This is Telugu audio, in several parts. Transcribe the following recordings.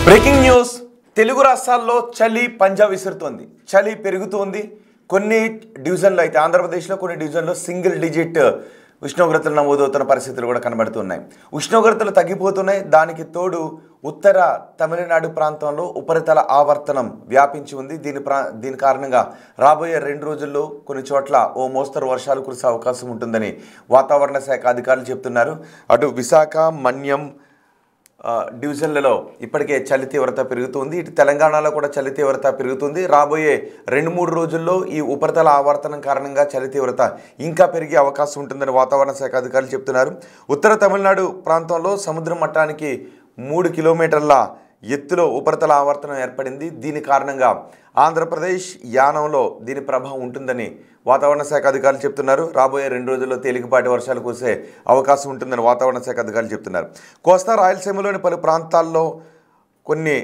బ్రేకింగ్ న్యూస్ తెలుగు రాష్ట్రాల్లో చలి పంజా విసురుతోంది. చలి పెరుగుతోంది. కొన్ని డివిజన్లో అయితే ఆంధ్రప్రదేశ్లో కొన్ని డివిజన్లో సింగిల్ డిజిట్ ఉష్ణోగ్రతలు నమోదవుతున్న పరిస్థితులు కూడా కనబడుతున్నాయి. ఉష్ణోగ్రతలు తగ్గిపోతున్నాయి. దానికి తోడు ఉత్తర తమిళనాడు ప్రాంతంలో ఉపరితల ఆవర్తనం వ్యాపించి ఉంది. దీని కారణంగా రాబోయే 2 రోజుల్లో కొన్ని చోట్ల ఓ మోస్తరు వర్షాలు కురిసే అవకాశం ఉంటుందని వాతావరణ శాఖ అధికారులు చెప్తున్నారు. అటు విశాఖ, మన్యం డివిజన్లలో ఇప్పటికే చలి తీవ్రత పెరుగుతుంది. ఇటు తెలంగాణలో కూడా చలి తీవ్రత పెరుగుతుంది. రాబోయే 2-3 రోజుల్లో ఈ ఉపరితల ఆవర్తనం కారణంగా చలి తీవ్రత ఇంకా పెరిగే అవకాశం ఉంటుందని వాతావరణ శాఖ అధికారులు చెప్తున్నారు. ఉత్తర తమిళనాడు ప్రాంతంలో సముద్ర మట్టానికి 3 కిలోమీటర్ల ఎత్తులో ఉపరితల ఆవర్తనం ఏర్పడింది. దీని కారణంగా ఆంధ్రప్రదేశ్ యానంలో దీని ప్రభావం ఉంటుందని వాతావరణ శాఖ అధికారులు చెప్తున్నారు. రాబోయే 2 రోజుల్లో తేలికపాటి వర్షాలు కురిసే అవకాశం ఉంటుందని వాతావరణ శాఖ అధికారులు చెప్తున్నారు. కోస్తా రాయలసీమలోని పలు ప్రాంతాల్లో కొన్ని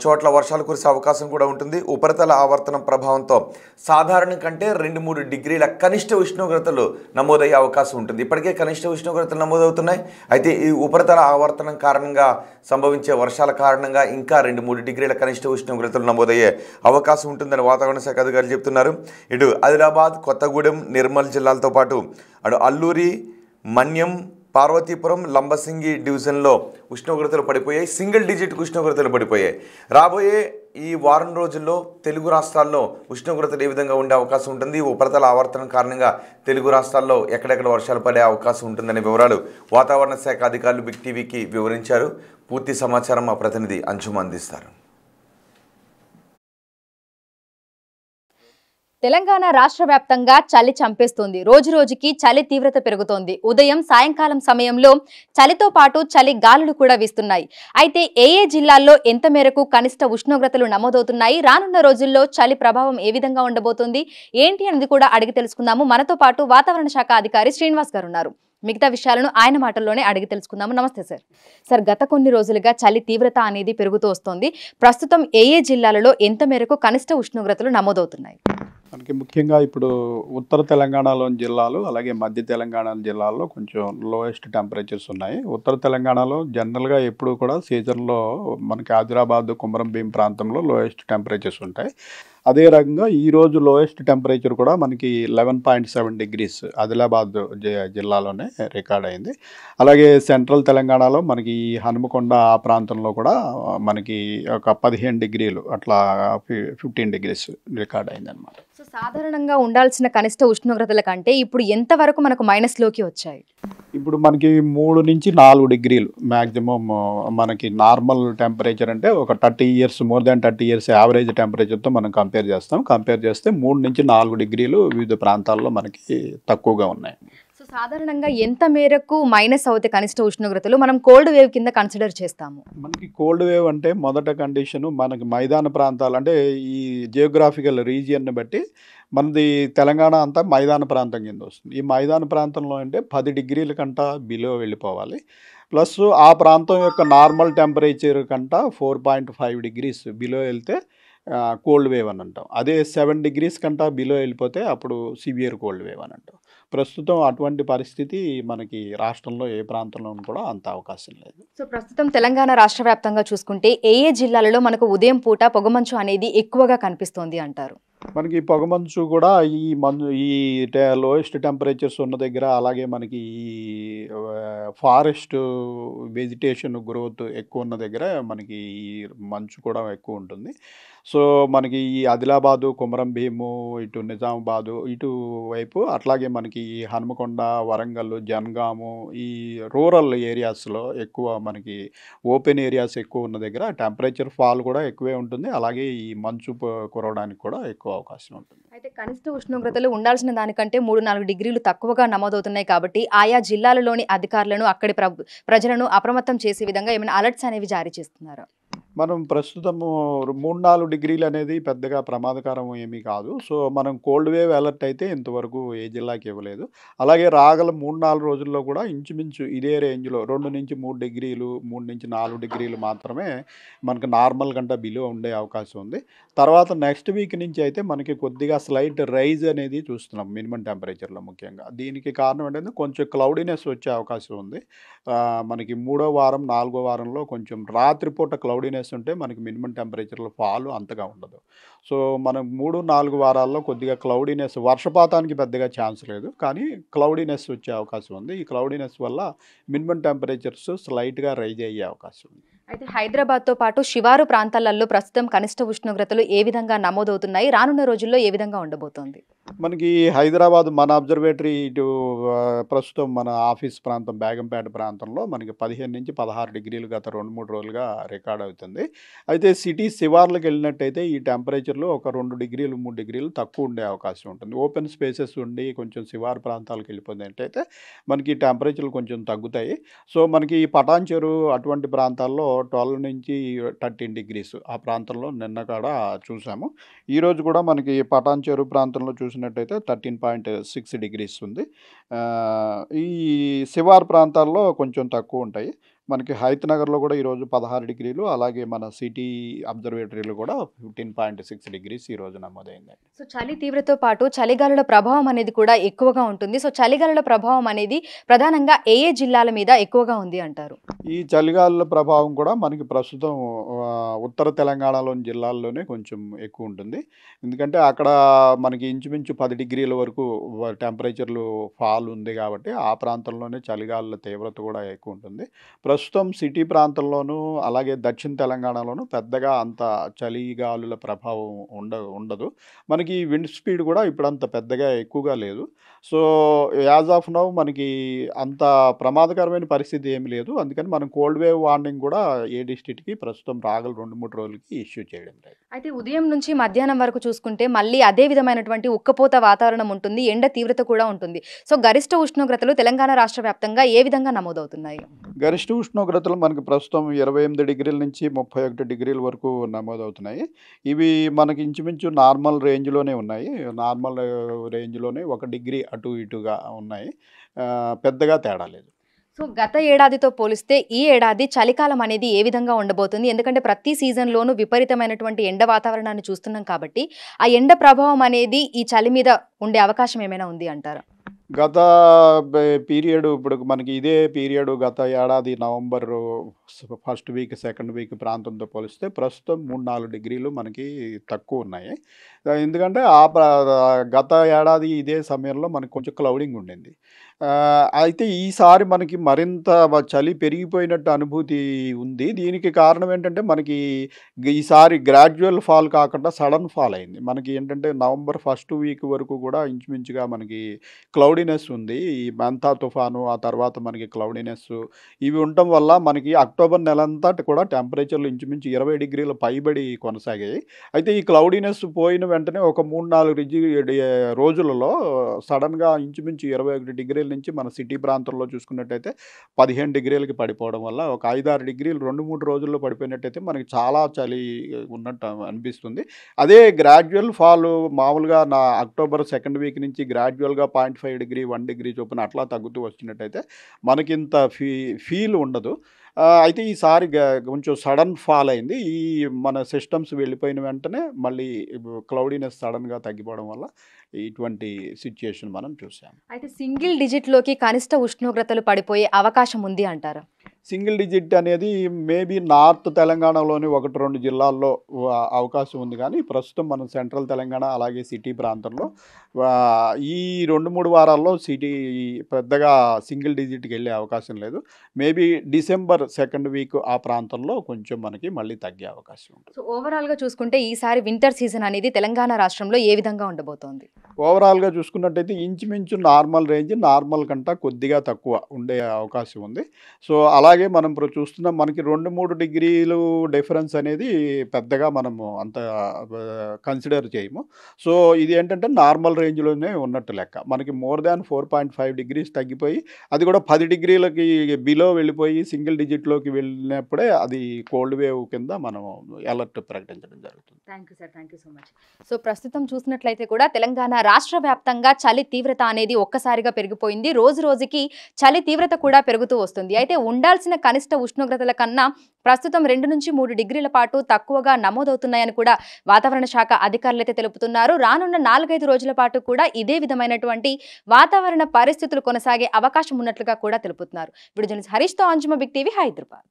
చోట్ల వర్షాలు కురిసే అవకాశం కూడా ఉంటుంది. ఉపరితల ఆవర్తనం ప్రభావంతో సాధారణం కంటే 2-3 డిగ్రీల కనిష్ట ఉష్ణోగ్రతలు నమోదయ్యే అవకాశం ఉంటుంది. ఇప్పటికే కనిష్ట ఉష్ణోగ్రతలు నమోదవుతున్నాయి. అయితే ఈ ఉపరితల ఆవర్తనం కారణంగా సంభవించే వర్షాల కారణంగా ఇంకా 2-3 డిగ్రీల కనిష్ట ఉష్ణోగ్రతలు నమోదయ్యే అవకాశం ఉంటుందని వాతావరణ శాఖ అధికారులు చెప్తున్నారు. ఇటు ఆదిలాబాద్, కొత్తగూడెం, నిర్మల్ జిల్లాలతో పాటు అటు అల్లూరి, మన్యం, పార్వతీపురం, లంబసింగి డివిజన్లో ఉష్ణోగ్రతలు పడిపోయాయి. సింగిల్ డిజిట్ ఉష్ణోగ్రతలు పడిపోయాయి. రాబోయే ఈ వారం రోజుల్లో తెలుగు రాష్ట్రాల్లో ఉష్ణోగ్రతలు ఏ విధంగా ఉండే అవకాశం ఉంటుంది, ఉపరితల ఆవర్తనం కారణంగా తెలుగు రాష్ట్రాల్లో ఎక్కడెక్కడ వర్షాలు పడే అవకాశం ఉంటుందనే వివరాలు వాతావరణ శాఖ అధికారులు బిగ్ టీవీకి వివరించారు. పూర్తి సమాచారం మా ప్రతినిధి అంశుమ అందిస్తారు. తెలంగాణ రాష్ట్ర వ్యాప్తంగా చలి చంపేస్తోంది. రోజు రోజుకి చలి తీవ్రత పెరుగుతోంది. ఉదయం, సాయంకాలం సమయంలో చలితో పాటు చలి గాలులు కూడా వీస్తున్నాయి. అయితే ఏ జిల్లాల్లో ఎంత మేరకు కనిష్ట ఉష్ణోగ్రతలు నమోదవుతున్నాయి, రానున్న రోజుల్లో చలి ప్రభావం ఏ విధంగా ఉండబోతోంది ఏంటి అనేది కూడా అడిగి తెలుసుకుందాము. మనతో పాటు వాతావరణ శాఖ అధికారి శ్రీనివాస్ గారు ఉన్నారు. మిగతా విషయాలను ఆయన మాటల్లోనే అడిగి తెలుసుకుందాము. నమస్తే సార్. సార్, గత కొన్ని రోజులుగా చలి తీవ్రత అనేది పెరుగుతూ వస్తోంది. ప్రస్తుతం ఏ జిల్లాలలో ఎంత మేరకు కనిష్ట ఉష్ణోగ్రతలు నమోదవుతున్నాయి? మనకి ముఖ్యంగా ఇప్పుడు ఉత్తర తెలంగాణలోని జిల్లాలు, అలాగే మధ్య తెలంగాణ జిల్లాల్లో కొంచెం లోయెస్ట్ టెంపరేచర్స్ ఉన్నాయి. ఉత్తర తెలంగాణలో జనరల్గా ఎప్పుడు కూడా సీజన్లో మనకి ఆదిలాబాద్, కుమరం భీం ప్రాంతంలో లోయెస్ట్ టెంపరేచర్స్ ఉంటాయి. అదే రకంగా ఈరోజు లోయెస్ట్ టెంపరేచర్ కూడా మనకి 11.7 డిగ్రీస్ ఆదిలాబాద్ జిల్లాలోనే రికార్డ్ అయింది. అలాగే సెంట్రల్ తెలంగాణలో మనకి హనుమకొండ ఆ ప్రాంతంలో కూడా మనకి ఒక 15 డిగ్రీలు అట్లా 15 డిగ్రీస్ రికార్డ్ అయింది అనమాట. సో సాధారణంగా ఉండాల్సిన కనిష్ట ఉష్ణోగ్రతల కంటే ఇప్పుడు ఎంతవరకు మనకు మైనస్లోకి వచ్చాయి? ఇప్పుడు మనకి 3 నుంచి 4 డిగ్రీలు మ్యాక్సిమం మనకి నార్మల్ టెంపరేచర్ అంటే ఒక 30 years, more than 30 years average టెంపరేచర్తో మనం కంపేర్ చేస్తాం. కంపేర్ చేస్తే 3 నుంచి 4 డిగ్రీలు వివిధ ప్రాంతాల్లో మనకి తక్కువగా ఉన్నాయి. సో సాధారణంగా ఎంత మేరకు మైనస్ అవుతే కనిష్ట ఉష్ణోగ్రతలు మనం కోల్డ్ వేవ్ కింద కన్సిడర్ చేస్తాము? మనకి కోల్డ్ వేవ్ అంటే మొదట కండిషను మనకి మైదాన ప్రాంతాలు, అంటే ఈ జియోగ్రాఫికల్ రీజియన్ని బట్టి మనది తెలంగాణ అంతా మైదాన ప్రాంతం కింద వస్తుంది. ఈ మైదాన ప్రాంతంలో అంటే 10 డిగ్రీల కంట బిలో వెళ్ళిపోవాలి. ప్లస్ ఆ ప్రాంతం యొక్క నార్మల్ టెంపరేచర్ కంట 4.5 డిగ్రీస్ బిలో వెళ్తే కోల్డ్ వేవ్ అని అంటాం. అదే 7 డిగ్రీస్ కంట బిలో వెళ్ళిపోతే అప్పుడు సివియర్ కోల్డ్ వేవ్ అని అంటాం. ప్రస్తుతం అటువంటి పరిస్థితి మనకి రాష్ట్రంలో ఏ ప్రాంతంలోనూ కూడా అంత అవకాశం లేదు. సో ప్రస్తుతం తెలంగాణ రాష్ట్ర వ్యాప్తంగా చూసుకుంటే ఏ జిల్లాలలో మనకు ఉదయం పూట పొగమంచు అనేది ఎక్కువగా కనిపిస్తోంది అంటారు? మనకి పొగమంచు కూడా ఈ లోయెస్ట్ టెంపరేచర్స్ ఉన్న దగ్గర, అలాగే మనకి ఈ ఫారెస్ట్ వెజిటేషన్ గ్రోత్ ఎక్కువ ఉన్న దగ్గర మనకి ఈ మంచు కూడా ఎక్కువ ఉంటుంది. సో మనకి ఈ ఆదిలాబాదు, కుమరం భీము, ఇటు నిజామాబాదు ఇటు వైపు, అట్లాగే మనకి ఈ హనుమకొండ, వరంగల్, జనగాము ఈ రూరల్ ఏరియాస్లో ఎక్కువ మనకి ఓపెన్ ఏరియాస్ ఎక్కువ ఉన్న దగ్గర టెంపరేచర్ ఫాల్ కూడా ఎక్కువే ఉంటుంది. అలాగే ఈ మంచు కురవడానికి కూడా ఎక్కువ అవకాశం ఉంటుంది. అయితే కనిష్ట ఉష్ణోగ్రతలు ఉండాల్సిన దానికంటే 3-4 డిగ్రీలు తక్కువగా నమోదవుతున్నాయి కాబట్టి ఆయా జిల్లాలలోని అధికారులను, అక్కడి ప్రజలను అప్రమత్తం చేసే విధంగా ఏమైనా అలర్ట్స్ అనేవి జారీ చేస్తున్నారా? మనం ప్రస్తుతము 3-4 డిగ్రీలు అనేది పెద్దగా ప్రమాదకరం ఏమీ కాదు. సో మనం కోల్డ్ వేవ్ అలర్ట్ అయితే ఇంతవరకు ఏ జిల్లాకి ఇవ్వలేదు. అలాగే రాగల 3-4 రోజుల్లో కూడా ఇంచుమించు ఇదే రేంజ్లో 2-3 డిగ్రీలు, 3-4 డిగ్రీలు మాత్రమే మనకు నార్మల్ కంటే బిలో ఉండే అవకాశం ఉంది. తర్వాత నెక్స్ట్ వీక్ నుంచి అయితే మనకి కొద్దిగా స్లైట్ రైజ్ అనేది చూస్తున్నాం మినిమం టెంపరేచర్లో. ముఖ్యంగా దీనికి కారణం ఏంటంటే కొంచెం క్లౌడీనెస్ వచ్చే అవకాశం ఉంది. మనకి 3వ వారం, 4వ వారంలో కొంచెం రాత్రిపూట క్లౌడీనెస్ క్లౌడీనెస్ ఉంటే మనకి మినిమం టెంపరేచర్లో ఫాల్ అంతగా ఉండదు. సో మనం 3-4 వారాల్లో కొద్దిగా క్లౌడీనెస్, వర్షపాతానికి పెద్దగా ఛాన్స్ లేదు, కానీ క్లౌడీనెస్ వచ్చే అవకాశం ఉంది. ఈ క్లౌడీనెస్ వల్ల మినిమం టెంపరేచర్స్ స్లైట్గా రైజ్ అయ్యే అవకాశం ఉంది. అయితే హైదరాబాద్తో పాటు శివారు ప్రాంతాలలో ప్రస్తుతం కనిష్ట ఉష్ణోగ్రతలు ఏ విధంగా నమోదవుతున్నాయి, రానున్న రోజుల్లో ఏ విధంగా ఉండబోతోంది? మనకి హైదరాబాద్ మన అబ్జర్వేటరీ ఇటు ప్రస్తుతం మన ఆఫీస్ ప్రాంతం బేగంపేట ప్రాంతంలో మనకి 15-16 డిగ్రీలు గత 2-3 రోజులుగా రికార్డ్ అవుతుంది. అయితే సిటీ శివార్లకు వెళ్ళినట్టయితే ఈ టెంపరేచర్లు ఒక 2 డిగ్రీలు 3 డిగ్రీలు తక్కువ ఉండే అవకాశం ఉంటుంది. ఓపెన్ స్పేసెస్ ఉండి కొంచెం శివారు ప్రాంతాలకు వెళ్ళిపోయినట్టయితే మనకి టెంపరేచర్లు కొంచెం తగ్గుతాయి. సో మనకి పటాన్ చెరువు అటువంటి ప్రాంతాల్లో 12-13 డిగ్రీస్ ఆ ప్రాంతంలో నిన్న కూడా చూసాము. ఈరోజు కూడా మనకి పటాన్ చెరువు ప్రాంతంలో చూసినట్టయితే 13.6 డిగ్రీస్ ఉంది. ఈ శివారు ప్రాంతాల్లో కొంచెం తక్కువ ఉంటాయి. మనకి హైతనగర్లో కూడా ఈరోజు 16 డిగ్రీలు, అలాగే మన సిటీ అబ్జర్వేటరీలో కూడా 15.6 డిగ్రీస్ ఈరోజు నమోదైందండి. సో చలి తీవ్రతతో పాటు చలిగాలుల ప్రభావం అనేది కూడా ఎక్కువగా ఉంటుంది. సో చలిగాలుల ప్రభావం అనేది ప్రధానంగా ఏ జిల్లాల మీద ఎక్కువగా ఉంది అంటారు? ఈ చలిగాలుల ప్రభావం కూడా మనకి ప్రస్తుతం ఉత్తర తెలంగాణలోని జిల్లాల్లోనే కొంచెం ఎక్కువ ఉంటుంది. ఎందుకంటే అక్కడ మనకి ఇంచుమించు 10 డిగ్రీల వరకు టెంపరేచర్లు ఫాల్ ఉంది కాబట్టి ఆ ప్రాంతంలోనే చలిగాలుల తీవ్రత కూడా ఎక్కువ ఉంటుంది. ప్రస్తుతం సిటీ ప్రాంతంలోనూ అలాగే దక్షిణ తెలంగాణలోనూ పెద్దగా అంత చలిగాలుల ప్రభావం ఉండదు. మనకి విండ్ స్పీడ్ కూడా ఇప్పుడు అంత పెద్దగా ఎక్కువగా లేదు. సో యాజ్ ఆఫ్ నౌ మనకి అంత ప్రమాదకరమైన పరిస్థితి ఏమి లేదు. అందుకని మనం కోల్డ్ వేవ్ వార్నింగ్ కూడా ఏ డిస్ట్రిక్ట్కి ప్రస్తుతం రాగల 2-3 రోజులకి ఇష్యూ చేయడం లేదు. అయితే ఉదయం నుంచి మధ్యాహ్నం వరకు చూసుకుంటే మళ్ళీ అదే విధమైనటువంటి ఉక్కపోత వాతావరణం ఉంటుంది, ఎండ తీవ్రత కూడా ఉంటుంది. సో గరిష్ట ఉష్ణోగ్రతలు తెలంగాణ రాష్ట్ర వ్యాప్తంగా ఏ విధంగా నమోదవుతున్నాయి? గరిష్ట ఉష్ణోగ్రతలు మనకి ప్రస్తుతం 28 డిగ్రీల నుంచి 31 డిగ్రీల వరకు నమోదవుతున్నాయి. ఇవి మనకి ఇంచుమించు నార్మల్ రేంజ్లోనే ఉన్నాయి. నార్మల్ రేంజ్లోనే 1 డిగ్రీ అటు ఇటుగా ఉన్నాయి. పెద్దగా తేడా లేదు. సో గత ఏడాదితో పోలిస్తే ఈ ఏడాది చలికాలం అనేది ఏ విధంగా ఉండబోతుంది? ఎందుకంటే ప్రతి సీజన్లోనూ విపరీతమైనటువంటి ఎండ వాతావరణాన్ని చూస్తున్నాం కాబట్టి ఆ ఎండ ప్రభావం అనేది ఈ చలి మీద ఉండే అవకాశం ఏమైనా ఉంది అంటారా? గత పీరియడ్ ఇప్పుడు మనకి ఇదే పీరియడ్ గత ఏడాది November first week second week ప్రాంతంతో పోలిస్తే ప్రస్తుతం 3-4 డిగ్రీలు మనకి తక్కువ ఉన్నాయి. ఎందుకంటే గత ఏడాది ఇదే సమయంలో మనకు కొంచెం క్లౌడింగ్ ఉండింది. అయితే ఈసారి మనకి మరింత చలి పెరిగిపోయినట్టు అనుభూతి ఉంది. దీనికి కారణం ఏంటంటే మనకి ఈసారి గ్రాడ్యువల్ ఫాల్ కాకుండా సడన్ ఫాల్ అయింది. మనకి ఏంటంటే నవంబర్ ఫస్ట్ వీక్ వరకు కూడా ఇంచుమించుగా మనకి క్లౌడీనెస్ ఉంది. ఈ మెంతా తుఫాను ఆ తర్వాత మనకి క్లౌడీనెస్ ఇవి ఉండటం వల్ల మనకి అక్టోబర్ నెలంతా కూడా టెంపరేచర్లు ఇంచుమించు 20 డిగ్రీల పైబడి కొనసాగాయి. అయితే ఈ క్లౌడీనెస్ పోయిన వెంటనే ఒక 3-4 రోజులలో సడన్గా ఇంచుమించు 21 డిగ్రీల నుంచి మన సిటీ ప్రాంతంలో చూసుకున్నట్టయితే 15 డిగ్రీలకి పడిపోవడం వల్ల ఒక 5-6 డిగ్రీలు 2-3 రోజుల్లో పడిపోయినట్టయితే మనకి చాలా చలి ఉన్నట్టు అనిపిస్తుంది. అదే గ్రాడ్యువల్ ఫాల్ మామూలుగా అక్టోబర్ సెకండ్ వీక్ నుంచి గ్రాడ్యువల్గా 0.5 డిగ్రీ 1 డిగ్రీ చొప్పున అట్లా తగ్గుతూ వచ్చినట్టయితే మనకింత ఫీల్ ఉండదు. అయితే ఈసారి కొంచెం సడన్ ఫాల్ అయింది. ఈ మన సిస్టమ్స్ వెళ్ళిపోయిన వెంటనే మళ్ళీ క్లౌడీనెస్ సడన్గా తగ్గిపోవడం వల్ల ఇటువంటి సిచ్యుయేషన్ మనం చూసాం. అయితే సింగిల్ డిజిట్లోకి కనిష్ట ఉష్ణోగ్రతలు పడిపోయే అవకాశం ఉంది అంటారా? సింగిల్ డిజిట్ అనేది మేబీ నార్త్ తెలంగాణలోని 1-2 జిల్లాల్లో అవకాశం ఉంది, కానీ ప్రస్తుతం మనం సెంట్రల్ తెలంగాణ అలాగే సిటీ ప్రాంతంలో ఈ 2-3 వారాల్లో సిటీ పెద్దగా సింగిల్ డిజిట్కి వెళ్ళే అవకాశం లేదు. మేబీ డిసెంబర్ సెకండ్ వీక్ ఆ ప్రాంతంలో కొంచెం మనకి మళ్ళీ తగ్గే అవకాశం ఉంటుంది. సో ఓవరాల్గా చూసుకుంటే ఈసారి వింటర్ సీజన్ అనేది తెలంగాణ రాష్ట్రంలో ఏ విధంగా ఉండబోతోంది? ఓవరాల్గా చూసుకున్నట్టయితే ఇంచుమించు నార్మల్ రేంజ్ నార్మల్ కంటే కొద్దిగా తక్కువ ఉండే అవకాశం ఉంది. సో అలాగే మనం ఇప్పుడు చూస్తున్నాం మనకి 2-3 డిగ్రీలు డిఫరెన్స్ అనేది పెద్దగా మనము అంత కన్సిడర్ చేయము. సో ఇది ఏంటంటే నార్మల్ రేంజ్లోనే ఉన్నట్టు లెక్క. మనకి మోర్ దాన్ 4.5 డిగ్రీస్ తగ్గిపోయి అది కూడా 10 డిగ్రీలకి బిలో వెళ్ళిపోయి సింగిల్ డిజిట్లోకి వెళ్ళినప్పుడే అది కోల్డ్ వేవ్ కింద మనం అలర్ట్ ప్రకటించడం జరుగుతుంది. Thank you sir, thank you so much. So ప్రస్తుతం చూసినట్లయితే కూడా తెలంగాణ రాష్ట్ర వ్యాప్తంగా చలి తీవ్రత అనేది ఒక్కసారిగా పెరిగిపోయింది. రోజు రోజుకి చలి తీవ్రత కూడా పెరుగుతూ వస్తుంది. అయితే ఉండాల్సిన కనిష్ట ఉష్ణోగ్రతల కన్నా ప్రస్తుతం 2-3 డిగ్రీల పాటు తక్కువగా నమోదవుతున్నాయని కూడా వాతావరణ శాఖ అధికారులు అయితే తెలుపుతున్నారు. రానున్న 4-5 రోజుల పాటు కూడా ఇదే విధమైనటువంటి వాతావరణ పరిస్థితులు కొనసాగే అవకాశం ఉన్నట్లుగా కూడా తెలుపుతున్నారు. వీడియో జర్నలిస్ట్ హరీష్తో అంజుమ, బిగ్ టీవీ, హైదరాబాద్.